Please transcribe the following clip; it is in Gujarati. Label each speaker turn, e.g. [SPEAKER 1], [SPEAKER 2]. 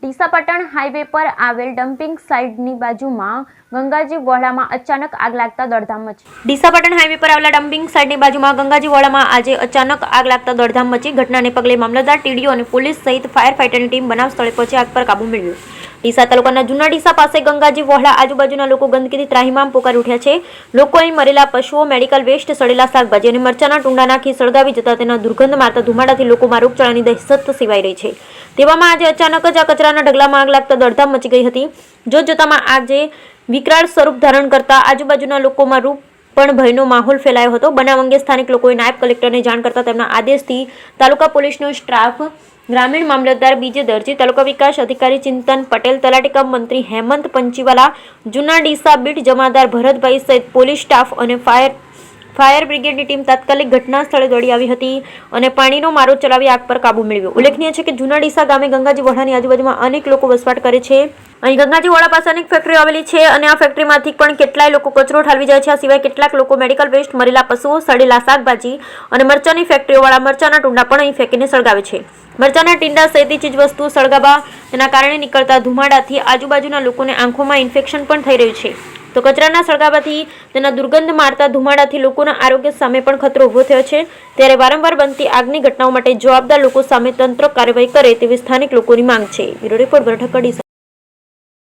[SPEAKER 1] ડીસા પાટણ હાઈવે પર આવેલ ડમ્પિંગ સાઇટની બાજુમાં ગંગાજી વોળામાં અચાનક આગ લાગતા દોડધામ મચી। ડીસા પાટણ હાઈવે પર આવેલા ડમ્પિંગ સાઇટની બાજુમાં ગંગાજી વોળામાં આજે અચાનક આગ લાગતા દોડધામ મચી। ઘટનાને પગલે મામલતદાર, ટીડીઓ અને પોલીસ સહિત ફાયર ફાઇટરની ટીમ બનાવ સ્થળે પહોંચી આગ પર કાબુ મેળવ્યો। ડીસા તાલુકાના જૂના ડીસા પાસે ગંગાજી વોળા આજુબાજુના લોકો ગંદકીથી ત્રાહિમામ પોકારી ઉઠ્યા છે। લોકો અહીં મરેલા પશુઓ, મેડિકલ વેસ્ટ, સડેલા શાકભાજી અને મરચાના ટુંડા નાખી સળગાવી જતા તેના દુર્ગંધ મારતા ધુમાડાથી લોકોમાં રોગચાળાની દહેશત સેવાઈ રહી છે। તેવામાં આજે અચાનક જ આ કચરાના ઢગલામાં આગ લાગતા દોડધામ મચી ગઈ હતી। જોતજોતામાં આજે વિકરાળ સ્વરૂપ ધારણ કરતા આજુબાજુના લોકોમાં રૂપ પણ ભયનો માહોલ ફેલાયો હતો। બનાવ અંગે સ્થાનિક લોકોએ નાયબ કલેક્ટરને જાણ કરતા તેમના આદેશથી તાલુકા પોલીસનો સ્ટાફ, ગ્રામીણ મામલતદાર બીજે દરજી, તાલુકા વિકાસ અધિકારી ચિંતન પટેલ, તલાટી કમ મંત્રી હેમંત પંચીવાલા, જૂના ડીસા બીટ જમાદાર ભરતભાઈ સહિત પોલીસ સ્ટાફ અને ફાયર બ્રિગેડની ટીમ તાત્કાલિક ઘટના સ્થળે દોડી આવી હતી અને પાણીનો મારો ચલાવી આગ પર કાબુ મેળવ્યો। ઉલ્લેખનીય છે કે જૂના ડીસા ગામે ગંગાજી વોળાની આજુબાજુમાં અનેક લોકો વસવાટ કરે છે। અહીં ગંગાજી વોળા પાસે અનેક ફેક્ટરીઓ આવેલી છે અને આ ફેક્ટરીમાંથી પણ કેટલાય લોકો કચરો ઠાલવી જાય છે। આ સિવાય કેટલાક લોકો મેડિકલ વેસ્ટ, મરેલા પશુઓ, સડેલા શાકભાજી અને મરચાની ફેક્ટરીઓવાળા મરચાના ટુંડા પણ અહીં ફેંકીને સળગાવે છે। મરચાના ટીંડા સહિતની ચીજવસ્તુઓ સળગાવવા તેના કારણે નીકળતા ધુમાડાથી આજુબાજુના લોકોને આંખોમાં ઇન્ફેક્શન પણ થઈ રહ્યું છે। તો કચરાના સળગાવવાથી તેના દુર્ગંધ મારતા ધુમાડાથી લોકોના આરોગ્ય સામે પણ ખતરો ઊભો થયો છે। ત્યારે વારંવાર બનતી આગની ઘટનાઓ માટે જવાબદાર લોકો સામે તંત્ર કાર્યવાહી કરે તેવી સ્થાનિક લોકોની માંગ છે। Bureau report, Deesa.